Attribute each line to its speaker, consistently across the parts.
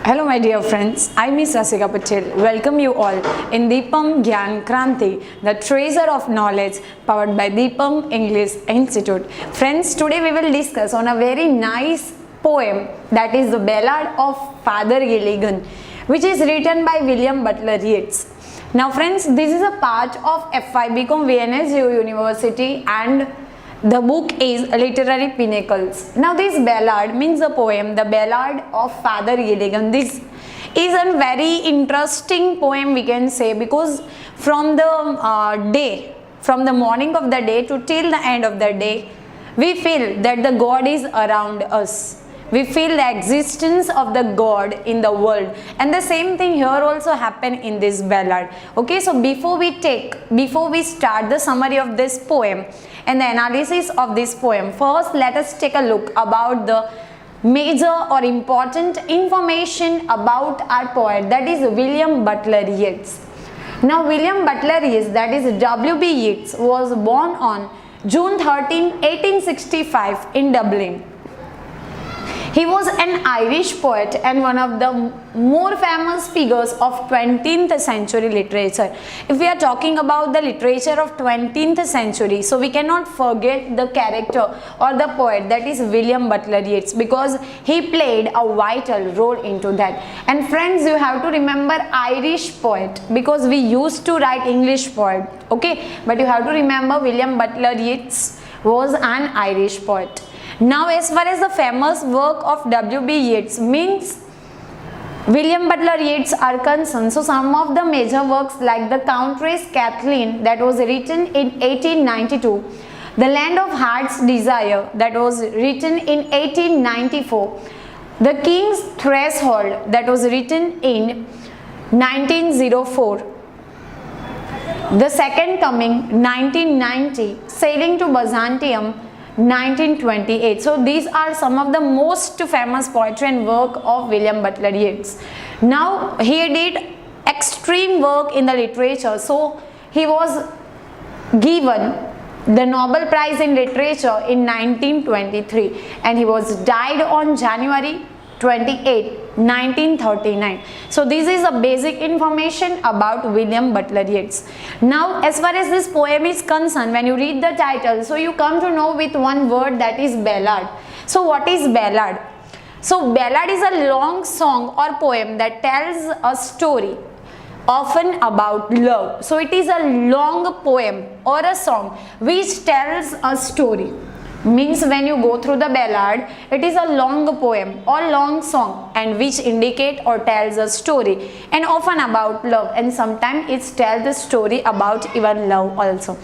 Speaker 1: Hello my dear friends, I Miss Rasika Patel welcome you all in Deepam, Gyan, Kranti, the treasure of knowledge powered by Deepam English Institute. Friends, today we will discuss on a very nice poem, that is the Ballad of Father Gilligan, which is written by William Butler Yeats. Now friends, this is a part of F.Y.B. V.N.S.G.U University and the book is Literary Pinnacles. Now this ballad means a poem, the Ballad of Father Gilligan. This is a very interesting poem, we can say, because from the morning of the day to till the end of the day, we feel that the God is around us. We feel the existence of the God in the world, and the same thing here also happen in this ballad. Okay, so before we start the summary of this poem and the analysis of this poem, first let us take a look about the major or important information about our poet, that is William Butler Yeats. Now William Butler Yeats, that is W.B. Yeats, was born on June 13, 1865 in Dublin. He was an Irish poet and one of the more famous figures of 20th century literature. If we are talking about the literature of 20th century, so we cannot forget the character or the poet, that is William Butler Yeats, because he played a vital role into that. And friends, you have to remember Irish poet, because we used to write English poet, okay, but you have to remember William Butler Yeats was an Irish poet. Now as far as the famous work of W.B. Yeats means William Butler Yeats are concerned, so some of the major works like the Countess Kathleen, that was written in 1892, the Land of Heart's Desire, that was written in 1894, the King's Threshold, that was written in 1904, the Second Coming 1990, Sailing to Byzantium 1928. So these are some of the most famous poetry and work of William Butler Yeats. Now he did extreme work in the literature, so he was given the Nobel Prize in Literature in 1923 and he was died on January 28, 1939. So this is a basic information about William Butler Yeats. Now as far as this poem is concerned, when you read the title, so you come to know with one word, that is ballad. So what is ballad? So ballad is a long song or poem that tells a story, often about love. So it is a long poem or a song which tells a story. Means when you go through the ballad, it is a long poem or long song and which indicate or tells a story and often about love, and sometimes it tells the story about even love also.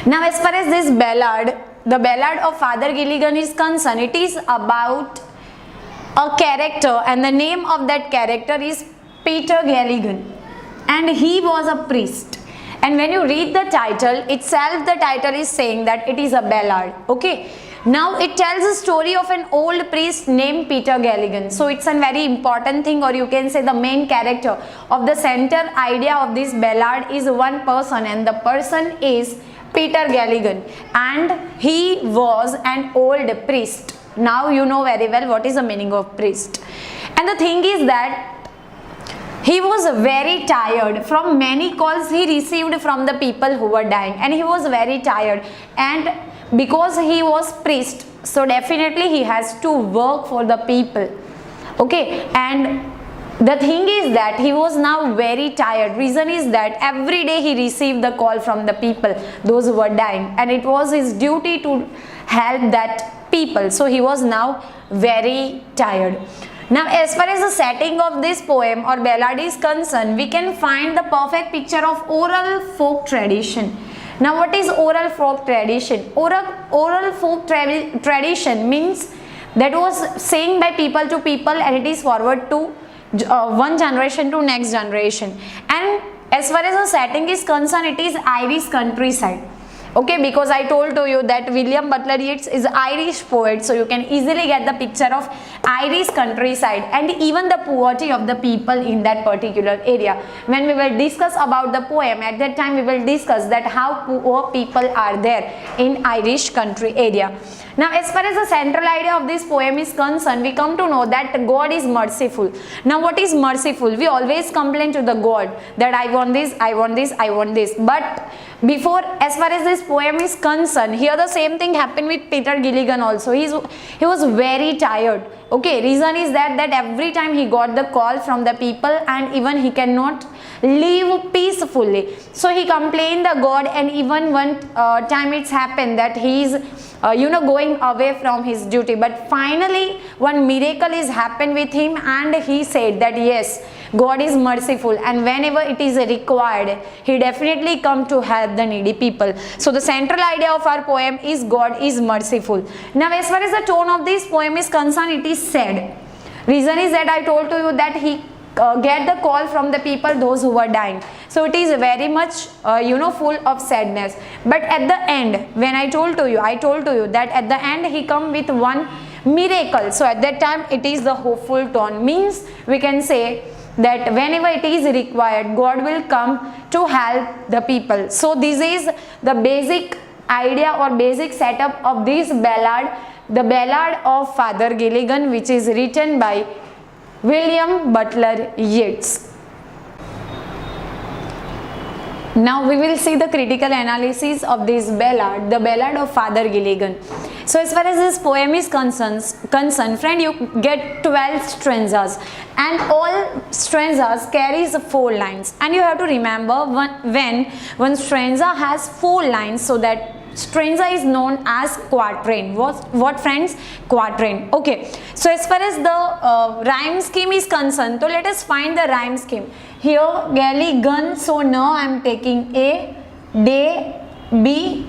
Speaker 1: Now as far as this ballad, the Ballad of Father Gilligan is concerned, it is about a character and the name of that character is Peter Gilligan and he was a priest. And when you read the title itself, the title is saying that it is a ballad. Okay. Now it tells a story of an old priest named Peter Gilligan. So it's a very important thing, or you can say the main character of the center idea of this ballad is one person, and the person is Peter Gilligan, and he was an old priest. Now you know very well what is the meaning of priest. And the thing is that he was very tired from many calls he received from the people who were dying, and he was very tired, and because he was priest, so definitely he has to work for the people. Okay, and the thing is that he was now very tired. Reason is that every day he received the call from the people, those who were dying, and it was his duty to help that people. So he was now very tired. Now as far as the setting of this poem or ballad is concerned, we can find the perfect picture of oral folk tradition. Now what is oral folk tradition? Oral folk tradition means that was saying by people to people, and it is forward to one generation to next generation. And as far as the setting is concerned, it is Irish countryside. Okay, because I told to you that William Butler Yeats is Irish poet, so you can easily get the picture of Irish countryside and even the poverty of the people in that particular area. When we will discuss about the poem, at that time we will discuss that how poor people are there in Irish country area. Now as far as the central idea of this poem is concerned, we come to know that God is merciful. Now what is merciful? We always complain to the God that I want this, I want this, I want this. But before, as far as this poem is concerned, here the same thing happened with Peter Gilligan also. He was very tired. Okay, reason is that every time he got the call from the people and even he cannot live peacefully. So he complained the God, and even one time it's happened that he is going away from his duty. But finally one miracle is happened with him, and he said that yes, God is merciful, and whenever it is required, he definitely come to help the needy people. So the central idea of our poem is God is merciful. Now as far as the tone of this poem is concerned, it is sad. Reason is that I told to you that he get the call from the people, those who were dying. So it is very much full of sadness. But at the end, when I told to you that at the end he come with one miracle. So at that time it is the hopeful tone. Means we can say that whenever it is required, God will come to help the people. So this is the basic idea or basic setup of this ballad, the Ballad of Father Gilligan, which is written by William Butler Yeats. Now we will see the critical analysis of this ballad, the Ballad of Father Gilligan. So as far as this poem is concerned, friend, you get 12 stanzas, and all stanzas carries 4 lines, and you have to remember when one stanza has 4 lines, so that stanza is known as quatrain. What friends? Quatrain. Okay, so as far as the rhyme scheme is concerned, so let us find the rhyme scheme. Here Gilligan, so now I am taking A, day, B,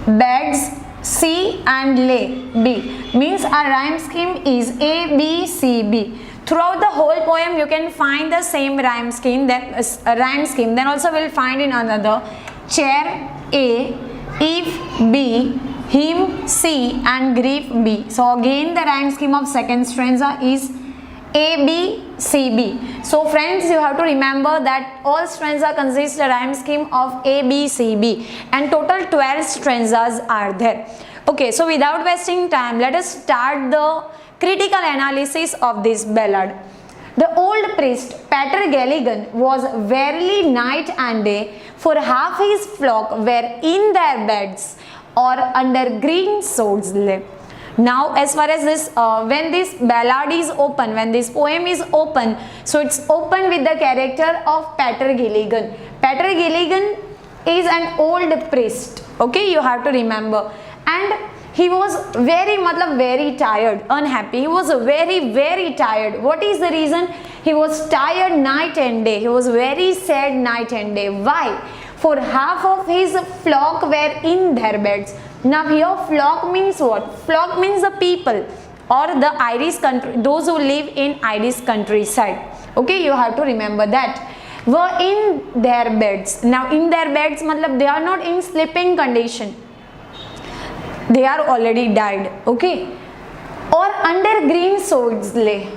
Speaker 1: beds, C and lay, B. Means our rhyme scheme is A, B, C, B. Throughout the whole poem you can find the same rhyme scheme. Then also we'll find in another: chair A, if B, him C and grief B. So again the rhyme scheme of second stanza is A, B, C, B. So friends, you have to remember that all stanza consist the rhyme scheme of A, B, C, B, and total 12 stanzas are there. Okay, so without wasting time, let us start the critical analysis of this ballad. The old priest Peter Gilligan was verily night and day, for half his flock were in their beds or under green swords lay. Now as far as this when this ballad is open, when this poem is open, so it's open with the character of Peter Gilligan. Peter Gilligan is an old priest. Okay, you have to remember, and he was very tired, unhappy. He was very tired. What is the reason? He was tired night and day. He was very sad night and day. Why? For half of his flock were in their beds. Now here flock means what? Flock means the people or the Irish country, those who live in Irish countryside. Okay, you have to remember that. Were in their beds. Now in their beds, they are not in sleeping condition. They are already died. Okay, or under green swords lay,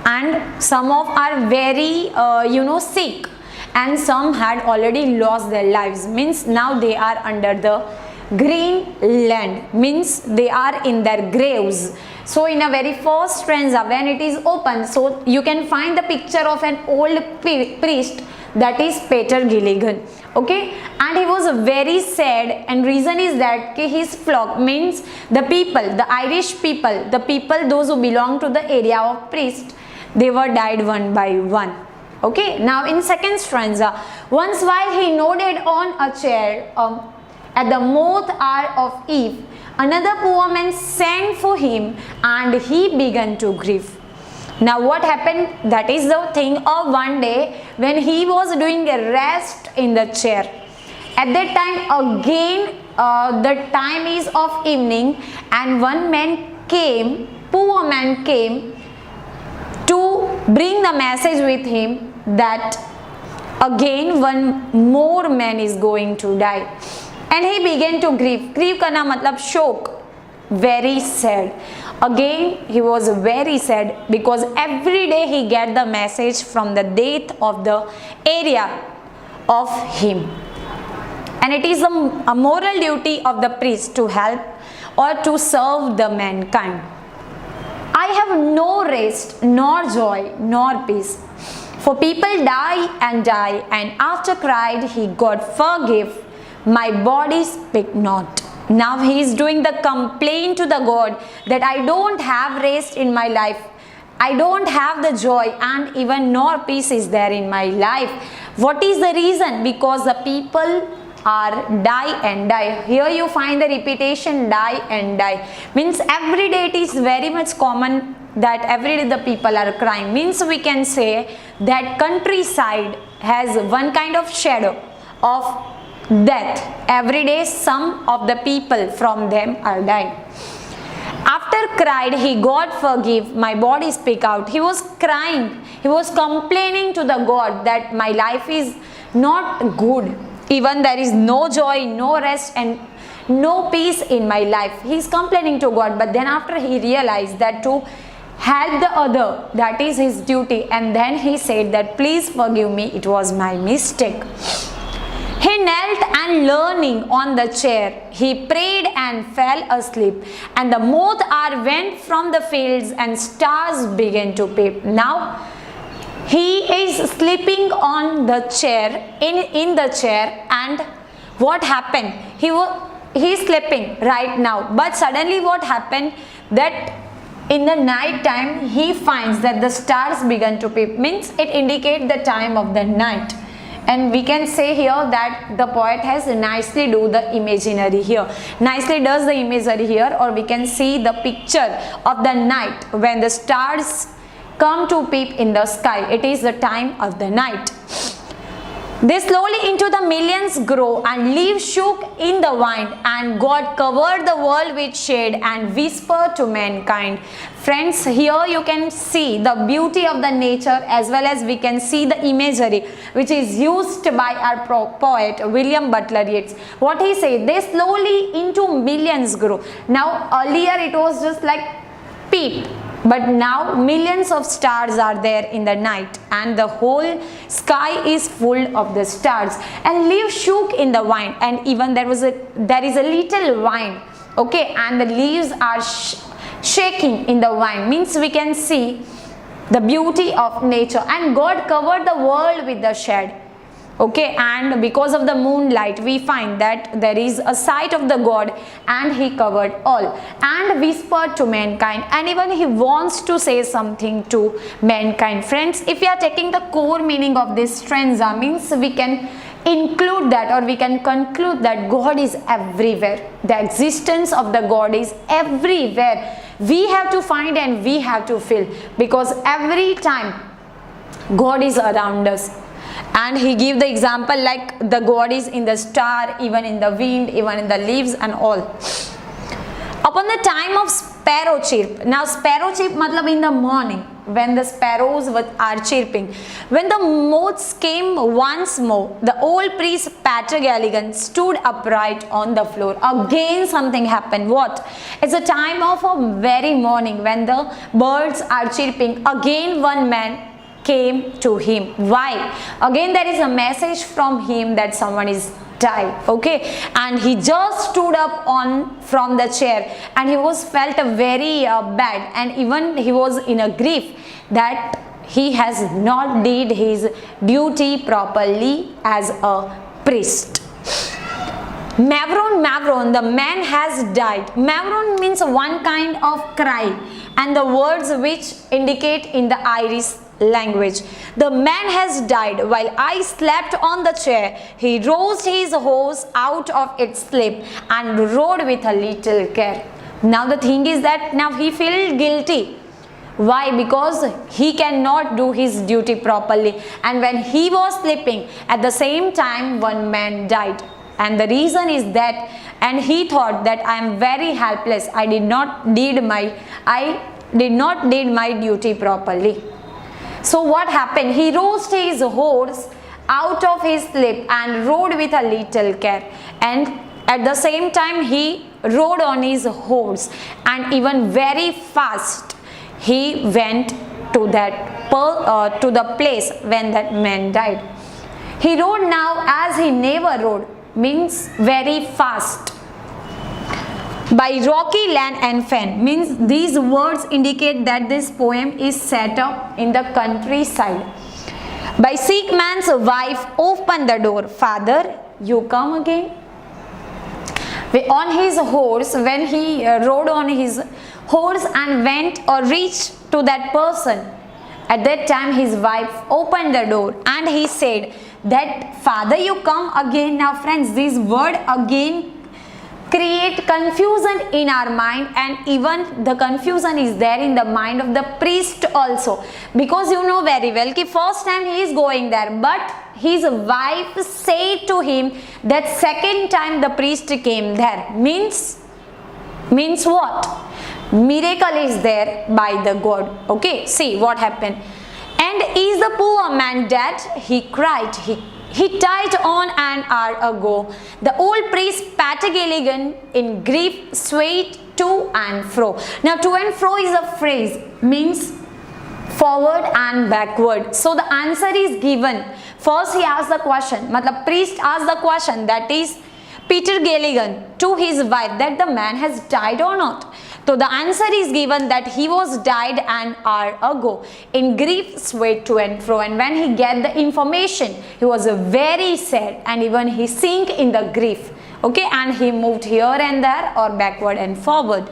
Speaker 1: and some of are very sick, and some had already lost their lives. Means now they are under the green land, means they are in their graves. So in a very first stanza, when it is open, so you can find the picture of an old priest, that is Peter Gilligan. Okay, and he was very sad, and reason is that his flock, means the people, the Irish people, the people those who belong to the area of priest, they were died one by one. Okay, now in second stanza, once while he nodded on a chair at the moth hour of eve, another poor man sent for him, and he began to grieve. Now what happened? That is the thing of one day when he was doing a rest in the chair. At that time again the time is of evening, and one man came, poor man came to bring the message with him that again one more man is going to die. And he began to grieve. Grieve karna matlab shok, very sad. Again he was very sad, because every day he get the message from the death of the area of him. And it is a moral duty of the priest to help or to serve the mankind. I have no rest, nor joy, nor peace. For people die, and after cried he, God forgive, my body speak not. Now he is doing the complaint to the God that I don't have rest in my life. I don't have the joy, and even nor peace is there in my life. What is the reason? Because the people are die and die. Here you find the repetition die and die. Means every day it is very much common that every day the people are crying. Means we can say that countryside has one kind of shadow of death. Every day some of the people from them are dying. After cried he, God forgive, my body speak out. He was crying, he was complaining to the God that my life is not good. Even there is no joy, no rest and no peace in my life. He is complaining to God, but then after he realized that to help the other, that is his duty, and then he said that please forgive me, it was my mistake. He knelt and leaning on the chair, he prayed and fell asleep, and the moth hour went from the fields and stars began to peep. Now he is sleeping on the chair, in the chair, and what happened? He is sleeping right now, but suddenly what happened, that in the night time he finds that the stars began to peep. Means it indicates the time of the night. And we can say here that the poet has nicely do the imaginary here, nicely does the imagery here, or we can see the picture of the night when the stars come to peep in the sky. It is the time of the night. They slowly into the millions grow, and leaves shook in the wind, and God covered the world with shade and whispered to mankind. Friends, here you can see the beauty of the nature, as well as we can see the imagery which is used by our poet William Butler Yeats. What he said, they slowly into millions grow. Now earlier it was just like peep, but now millions of stars are there in the night, and the whole sky is full of the stars, and leaves shook in the wind, and even there is a little wind, okay, and the leaves are shaking in the wind. Means we can see the beauty of nature, and God covered the world with the shade. Okay, and because of the moonlight we find that there is a sight of the God, and he covered all and whispered to mankind, and even he wants to say something to mankind. Friends, if we are taking the core meaning of this stanza, means we can include that, or we can conclude that God is everywhere. The existence of the God is everywhere. We have to find and we have to feel, because every time God is around us. And he gave the example like the God is in the star, even in the wind, even in the leaves and all. Upon the time of sparrow chirp. Now sparrow chirp matlab in the morning, when the sparrows are chirping. When the moths came once more, the old priest Pater Gilligan stood upright on the floor. Again something happened. What? It's a time of a very morning when the birds are chirping. Again one man came to him. Why? Again there is a message from him that someone is died. Okay, and he just stood up from the chair, and he was felt very bad, and even he was in a grief that he has not did his duty properly as a priest. Mavron, the man has died. Mavron means one kind of cry, and the words which indicate in the Irish language. The man has died. While I slept on the chair, he rose his horse out of its sleep and rode with a little care. Now the thing is that now he feels guilty. Why? Because he cannot do his duty properly, and when he was sleeping, at the same time one man died. And the reason is that, and he thought that I am very helpless. I did not did my duty properly. So what happened? He rose his horse out of his sleep and rode with a little care. And at the same time he rode on his horse, and even very fast he went to to the place when that man died. He rode now as he never rode, means very fast. by rocky land and fen. Means these words indicate that this poem is set up in the countryside. By sick man's wife opened the door. Father, you come again. On his horse, when he rode on his horse and went or reached to that person, at that time his wife opened the door and he said that, Father, you come again. Now friends, this word again create confusion in our mind, and even the confusion is there in the mind of the priest also, because you know very well कि first time he is going there, but his wife said to him that second time the priest came there. Means what? Miracle is there by the God. Okay, see what happened. And is the poor man dead? He cried. He died on an hour ago. The old priest patted Gilligan in grief, swayed to and fro. Now to and fro is a phrase, means forward and backward. So the answer is given. First he asked the question, matlab priest asked the question, that is Peter Gilligan to his wife, that the man has died or not. So the answer is given that he was died an hour ago. In grief swayed to and fro, and when he get the information, he was very sad, and even he sink in the grief. Okay, and he moved here and there or backward and forward.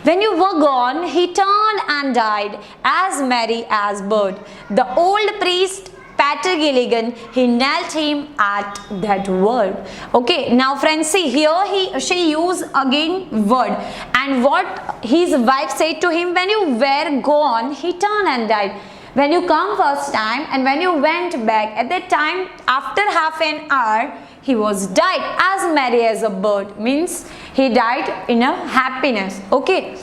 Speaker 1: When you were gone, he turned and died as merry as bird. The old priest Pater Gilligan, he knelt him at that word. Okay, now friends, see here she used again word, and what his wife said to him, when you were gone, he turned and died. When you come first time and when you went back, at that time after half an hour, he was died as merry as a bird. Means he died in a happiness. Okay.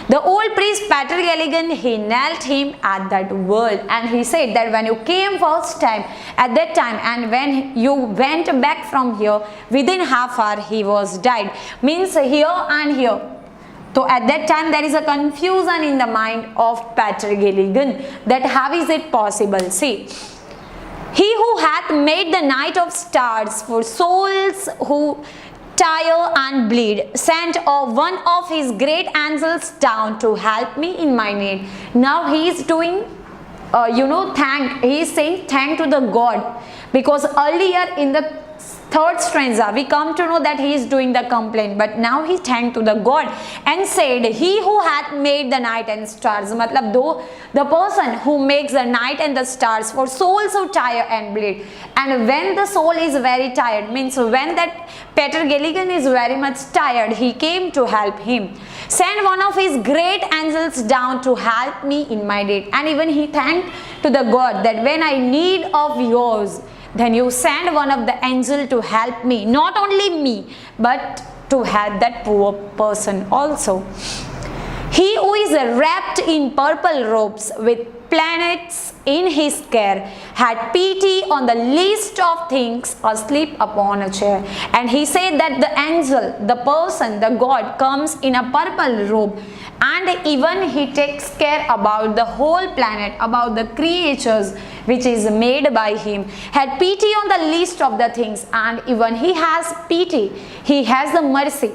Speaker 1: The old priest Pater Gilligan, he knelt him at that word, and he said that when you came first time at that time and when you went back from here, within half hour he was died. Means here and here. So at that time there is a confusion in the mind of Pater Gilligan, that how is it possible? See, he who hath made the night of stars for souls who tire and bleed, sent one of his great angels down to help me in my need. Now he is doing, he is saying thank to the God, because earlier in the third stanza we come to know that he is doing the complaint, but now he thanked to the God and said, he who hath made the night and stars, matlab though the person who makes the night and the stars for souls who tire and bleed. And when the soul is very tired, means when that Pater Gilligan is very much tired, he came to help him. Send one of his great angels down to help me in my need. And even he thanked to the God that when I need of yours, then you send one of the angels to help me, not only me, but to help that poor person also. He who is wrapped in purple robes with planets in his care, had pity on the least of things asleep upon a chair. And he said that the angel, the person, the God comes in a purple robe, and even he takes care about the whole planet, about the creatures which is made by him, had pity on the least of the things, and even he has pity, he has the mercy,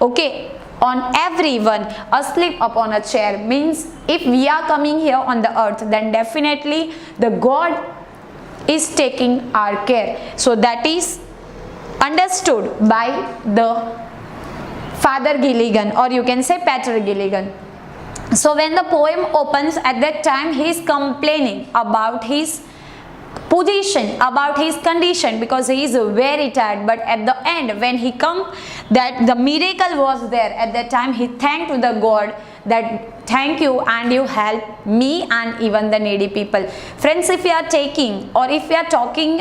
Speaker 1: okay, on everyone asleep upon a chair. Means if we are coming here on the earth, then definitely the God is taking our care. So that is understood by the Father Gilligan, or you can say Pater Gilligan. So when the poem opens, at that time he is complaining about his position, about his condition, because he is very tired. But at the end, when he come, that the miracle was there, at that time he thanked to the God that thank you, and you help me and even the needy people. Friends, if we are taking, or if we are talking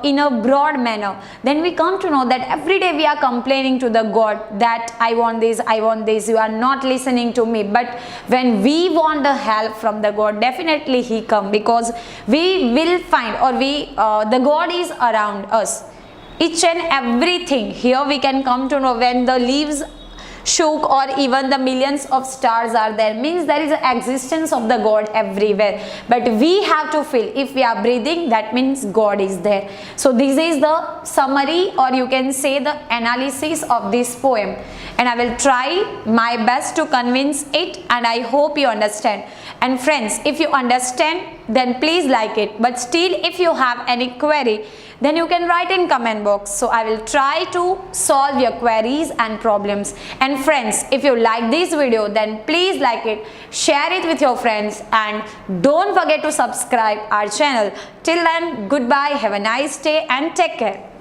Speaker 1: in a broad manner, then we come to know that every day we are complaining to the God that I want this, you are not listening to me. But when we want the help from the God, definitely he come, because we will find, or the God is around us. Each and everything here we can come to know, when the leaves shook, or even the millions of stars are there, means there is an existence of the God everywhere. But we have to feel, if we are breathing, that means God is there. So this is the summary, or you can say the analysis of this poem, and I will try my best to convince it, and I hope you understand. And friends, if you understand, then please like it, but still if you have any query, then you can write in comment box. So I will try to solve your queries and problems. And friends, if you like this video, then please like it, share it with your friends, and don't forget to subscribe our channel. Till then, goodbye, have a nice day and take care.